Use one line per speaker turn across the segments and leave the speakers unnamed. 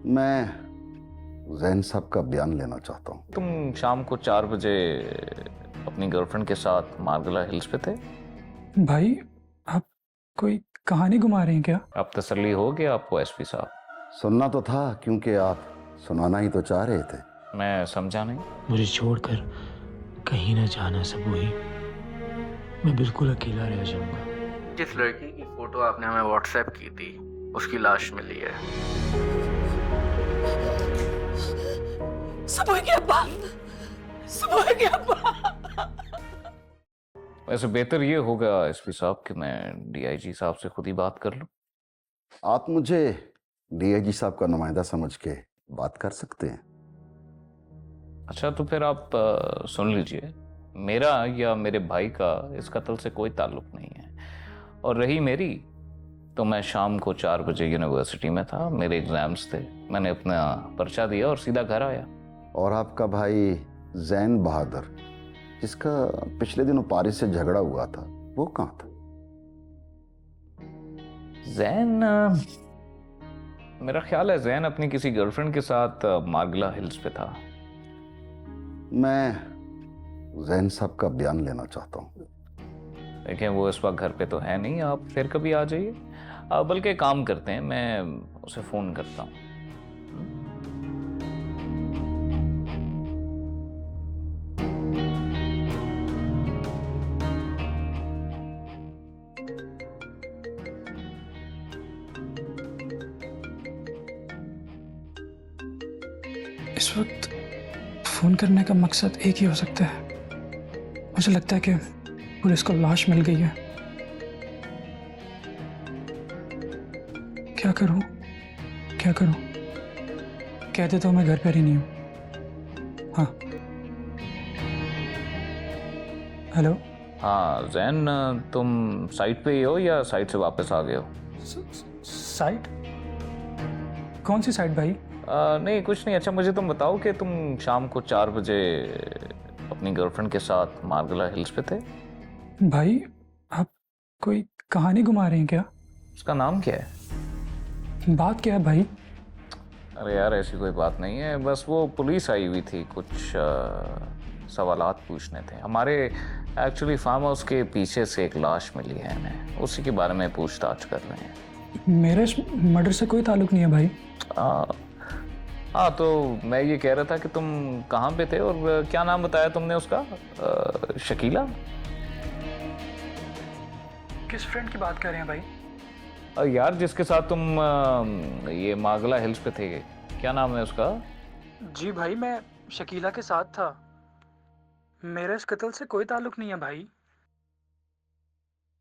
मैं जैन साहब का बयान लेना चाहता हूँ।
तुम शाम को 4 बजे अपनी गर्लफ्रेंड के साथ मार्गला हिल्स पे थे।
भाई आप कोई कहानी घुमा रहे हैं क्या?
अब तसल्ली हो गया आपको एसपी साहब?
सुनना तो था, क्योंकि आप सुनाना ही तो चाह रहे थे।
मैं समझा नहीं।
मुझे छोड़कर कहीं ना जाना सबूही, मैं बिल्कुल अकेला रह जाऊंगा।
जिस लड़की की फोटो आपने हमें व्हाट्सएप की थी उसकी लाश मिली है।
सब हो गया अब्बा, सब हो गया अब्बा।
वैसे बेहतर ये होगा एसपी साहब कि मैं डीआईजी साहब से खुद ही बात कर लूं।
आप मुझे डीआईजी साहब का नुमाइंदा समझ के बात कर सकते हैं।
अच्छा तो फिर आप सुन लीजिए, मेरा या मेरे भाई का इस कत्ल से कोई ताल्लुक नहीं है। और रही मेरी, तो मैं शाम को 4 बजे यूनिवर्सिटी में था, मेरे एग्जाम्स थे, मैंने अपना पर्चा दिया और सीधा घर आया।
और आपका भाई जैन बहादुर, जिसका पिछले दिनों पारिस से झगड़ा हुआ था, वो कहाँ था?
जैन, मेरा ख्याल है जैन अपनी किसी गर्लफ्रेंड के साथ मार्गला हिल्स पे था।
मैं जैन साहब का बयान लेना चाहता हूँ।
देखें वो इस वक्त घर पे तो है नहीं, आप फिर कभी आ जाइए। बल्कि काम करते हैं, मैं उसे फ़ोन करता हूँ।
इस वक्त फोन करने का मकसद एक ही हो सकता है। मुझे लगता है कि पुलिस को लाश मिल गई है। क्या करूं, क्या करूं? कह देता हूं मैं घर पर ही नहीं हूं। हाँ, हेलो।
हाँ जैन, तुम साइट पे ही हो या साइट से वापस आ गए हो?
साइट? कौन सी साइट भाई?
नहीं कुछ नहीं। अच्छा मुझे तुम बताओ कि तुम शाम को 4 बजे अपनी गर्लफ्रेंड के साथ मार्गला हिल्स पे थे।
भाई आप कोई कहानी घुमा रहे हैं क्या?
उसका नाम क्या है?
बात क्या है भाई?
अरे यार ऐसी कोई बात नहीं है, बस वो पुलिस आई हुई थी, कुछ सवालात पूछने थे हमारे। एक्चुअली फार्म हाउस के पीछे से एक लाश मिली है हमें, उसी के बारे में पूछताछ कर रहे हैं।
मेरे इस मर्डर से कोई ताल्लुक नहीं है भाई।
हाँ तो मैं ये कह रहा था कि तुम कहाँ पे थे और क्या नाम बताया तुमने उसका? शकीला?
किस फ्रेंड की बात कर रहे हैं भाई?
यार जिसके साथ तुम ये मार्गला हिल्स पे थे, क्या नाम है उसका?
जी भाई, मैं शकीला के साथ था। मेरे इस कत्ल से कोई ताल्लुक नहीं है भाई।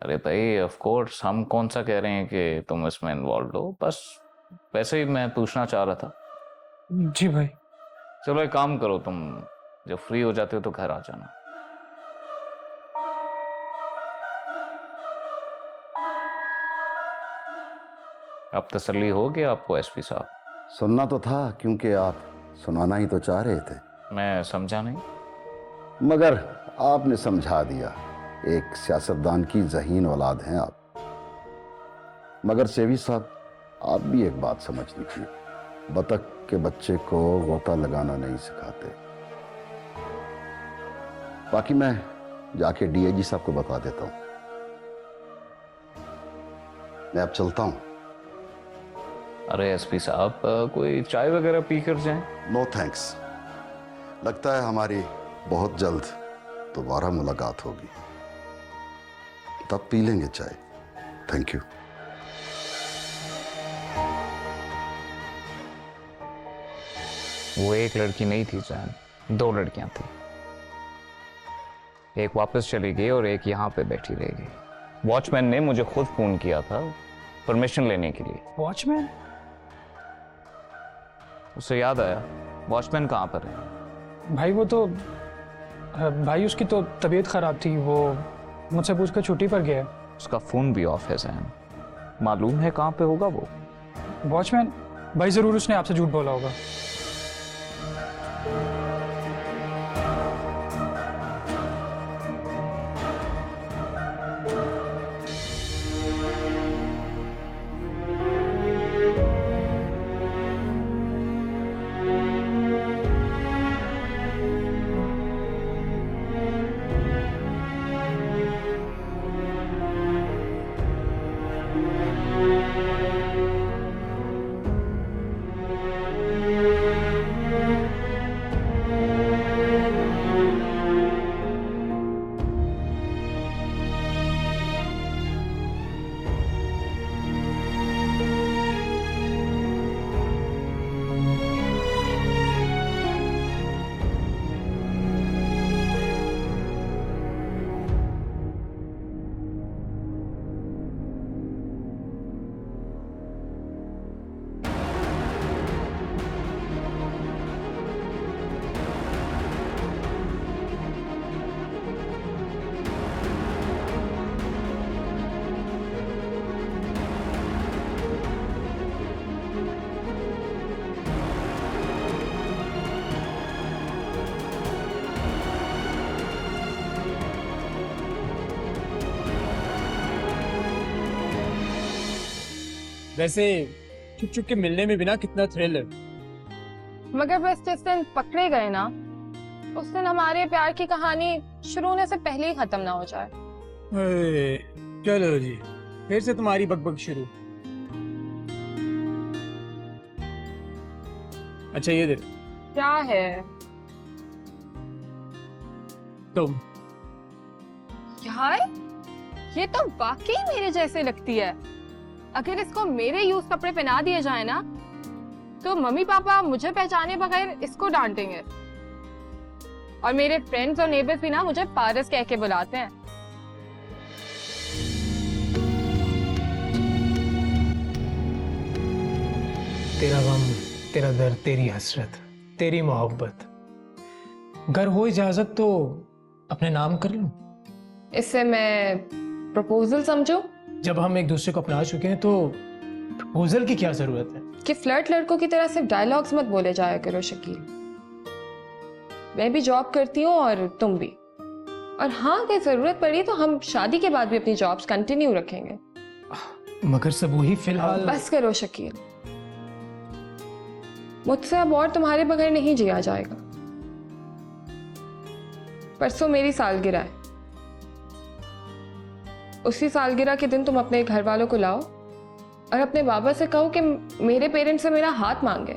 अरे भाई ऑफ कोर्स, हम कौन सा कह रहे हैं कि तुम इसमें इन्वॉल्व हो, बस वैसे ही मैं पूछना चाह रहा था।
जी भाई।
चलो एक काम करो, तुम जब फ्री हो जाते हो तो घर आ जाना। अब तसल्ली हो गया आपको एसपी साहब?
सुनना तो था, क्योंकि आप सुनाना ही तो चाह रहे थे।
मैं समझा नहीं।
मगर आपने समझा दिया। एक सियासतदान की ज़हीन औलाद हैं आप। मगर सेवी साहब, आप भी एक बात समझ लीजिए, बतख के बच्चे को गोता लगाना नहीं सिखाते। बाकी मैं जाके डीआईजी साहब को बता देता हूं। मैं अब चलता हूं।
अरे एसपी साहब, कोई चाय वगैरह पी कर जाएं?
No thanks. लगता है हमारी बहुत जल्द दोबारा मुलाकात होगी, तब पी लेंगे चाय। Thank you.
वो एक लड़की नहीं थी जैन, 2 लड़कियां थी। एक वापस चली गई और एक यहाँ पे बैठी रह गई। वॉचमैन ने मुझे खुद फोन किया था परमिशन लेने के लिए।
वॉचमैन?
उससे याद आया, वॉचमैन कहाँ पर है?
भाई वो तो भाई उसकी तो तबीयत खराब थी, वो मुझसे पूछकर छुट्टी पर गया है।
उसका फोन भी ऑफ है जैन, मालूम है कहाँ पे होगा वो?
वॉचमैन? भाई जरूर उसने आपसे झूठ बोला होगा।
वैसे छुप छुप के मिलने में भी ना कितना थ्रिल है।
मगर बस जिस दिन पकड़े गए ना, उस दिन हमारे प्यार की कहानी शुरू होने से पहले ही खत्म ना हो जाए।
चलो जी, फिर से तुम्हारी बकबक शुरू। अच्छा ये देख,
क्या है?
तुम
यार, ये तो वाकई मेरे जैसे लगती है। अगर इसको मेरे यूज कपड़े पहना दिए जाए ना, तो मम्मी पापा मुझे पहचाने बगैर इसको डांटेंगे। और मेरे फ्रेंड्स और नेबर्स भी ना मुझे पारस कह के बुलाते हैं।
तेरा गम, तेरा दर्द, तेरी हसरत, तेरी मोहब्बत, अगर हो इजाजत तो अपने नाम कर लूं।
इससे मैं प्रपोजल समझूं?
जब हम एक दूसरे को अपना चुके हैं तो प्रपोजल की क्या जरूरत है?
कि फ्लर्ट लड़कों की तरह सिर्फ डायलॉग्स मत बोले जाया करो शकील। मैं भी जॉब करती हूँ और तुम भी। और हाँ, अगर जरूरत पड़ी तो हम शादी के बाद भी अपनी जॉब्स कंटिन्यू रखेंगे।
मगर सब वही फिलहाल।
बस करो शकील, मुझसे अब और तुम्हारे बगैर नहीं जिया जाएगा। परसों मेरी सालगिरह है। उसी सालगिरह के दिन तुम अपने घर वालों को लाओ और अपने बाबा से कहो कि मेरे पेरेंट्स से मेरा हाथ मांगे।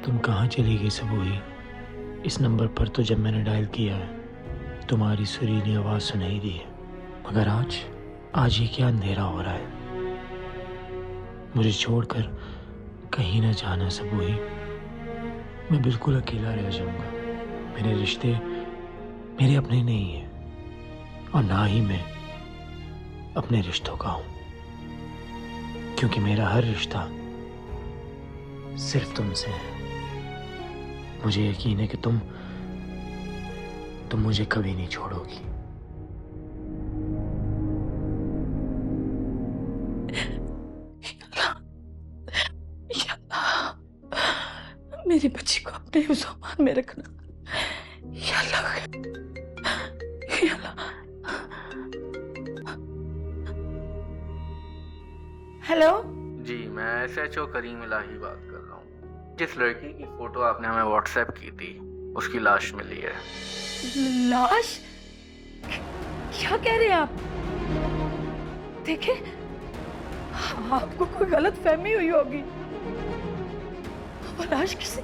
तुम कहाँ चली गई सबूही? इस नंबर पर तो जब मैंने डायल किया है तुम्हारी सुरीली आवाज सुनाई दी है, मगर आज ये क्या अंधेरा हो रहा है। मुझे छोड़कर कहीं ना जाना सबूही, मैं बिल्कुल अकेला रह जाऊंगा। मेरे रिश्ते मेरे अपने नहीं है और ना ही मैं अपने रिश्तों का हूं, क्योंकि मेरा हर रिश्ता सिर्फ तुमसे है। मुझे यकीन है कि तुम मुझे कभी नहीं छोड़ोगी।
मेरी बच्ची को अपने ज़ुबान में रखना। या अल्लाह, या अल्लाह। हेलो
जी, मैं SHO करीम इलाही बात कर रहा हूँ। जिस लड़की की फोटो आपने हमें व्हाट्सएप की थी, उसकी लाश मिली है।
लाश? क्या कह रहे हैं आप? देखिए, आपको कोई गलत फहमी हुई होगी। वो लाश किसी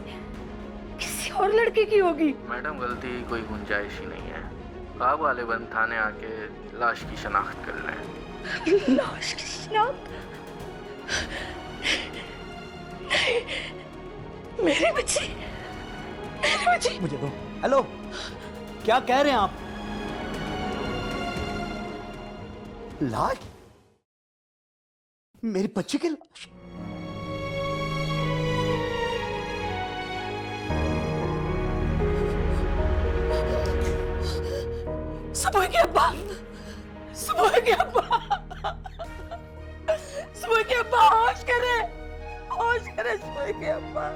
और लड़के की होगी।
मैडम, गलती की कोई गुंजाइश ही नहीं है। आप वाले बंद थाने आके लाश की शनाख्त कर लें।
लाश की शनाख्त? मेरी बच्ची, मेरी बच्ची।
मुझे दो। हेलो, क्या कह रहे हैं आप? लाश? मेरी बच्ची की लाश?
सुबह के अब्बा, सुबह के अब्बा, सुबह के अब्बा, होश करे, होश करे सुबह के अब्बा।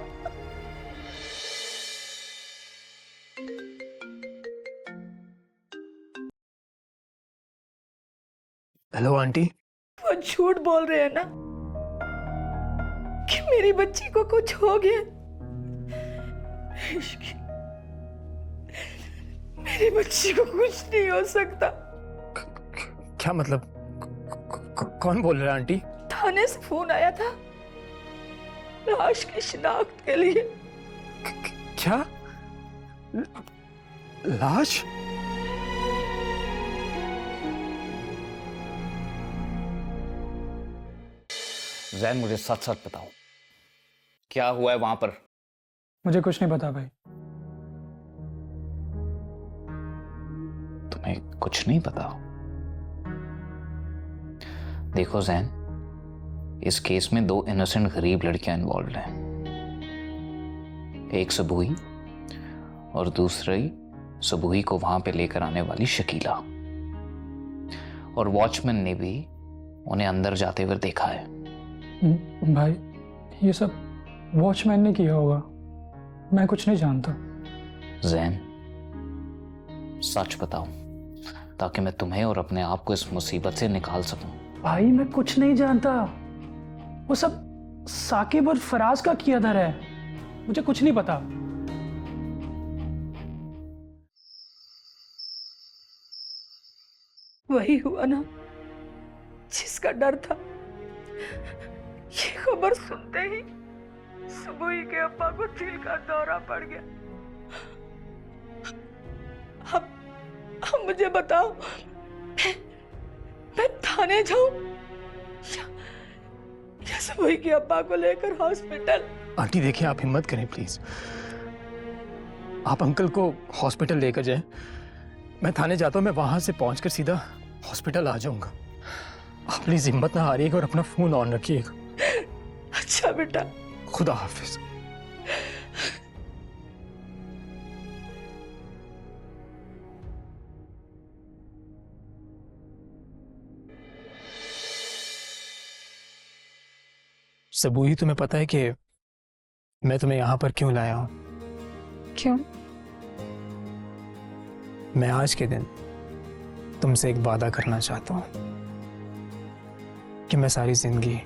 Hello aunty.
वो झूठ बोल रहे हैं ना कि मेरी बच्ची को कुछ हो गया। इश्क, मेरी बच्ची को कुछ नहीं हो सकता।
क्या मतलब? कौन बोल रहा है आंटी?
थाने से फोन आया था लाश की शिनाख्त के लिए।
क्या? लाश?
जैन, मुझे सच सच बताओ, क्या हुआ है वहां पर?
मुझे कुछ नहीं पता भाई।
तुम्हें कुछ नहीं पता? देखो जैन, इस केस में 2 इनोसेंट गरीब लड़कियां इन्वॉल्व हैं। एक सबूही और दूसरी सबूही को वहां पे लेकर आने वाली शकीला। और वॉचमैन ने भी उन्हें अंदर जाते हुए देखा है।
भाई, ये सब वॉचमैन ने किया होगा, मैं कुछ नहीं जानता।
जैन, सच बताओ ताकि मैं तुम्हें और अपने आप को इस मुसीबत से निकाल सकूं।
भाई मैं कुछ नहीं जानता, वो सब साकिब और फराज का किया धर है, मुझे कुछ नहीं पता।
वही हुआ ना जिसका डर था। ये खबर सुनते ही सुबह के अब्बा को दिल का दौरा पड़ गया। अब मुझे बताओ, मैं थाने जाऊं या सुबह के अब्बा को लेकर हॉस्पिटल?
आंटी देखिए, आप हिम्मत करें प्लीज। आप अंकल को हॉस्पिटल लेकर जाएं। मैं थाने जाता हूँ, मैं वहां से पहुंचकर सीधा हॉस्पिटल आ जाऊंगा। आप प्लीज हिम्मत ना हारिएगा और अपना फोन ऑन रखिएगा।
अच्छा बेटा।
खुदा हाफिज। सबूही, तुम्हें पता है कि मैं तुम्हें यहां पर क्यों लाया हूं?
क्यों?
मैं आज के दिन तुमसे एक वादा करना चाहता हूं कि मैं सारी जिंदगी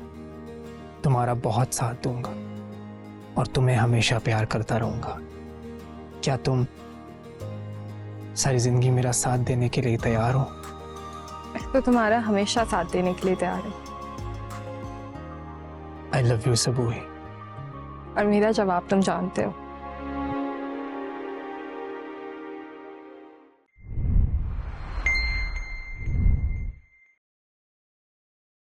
तुम्हारा बहुत साथ दूंगा और तुम्हें हमेशा प्यार करता रहूंगा। क्या तुम सारी जिंदगी मेरा साथ देने के लिए तैयार हो?
मैं तो तुम्हारा हमेशा साथ देने के लिए तैयार हूँ।
I love you Sabuhi.
और मेरा जवाब तुम जानते हो।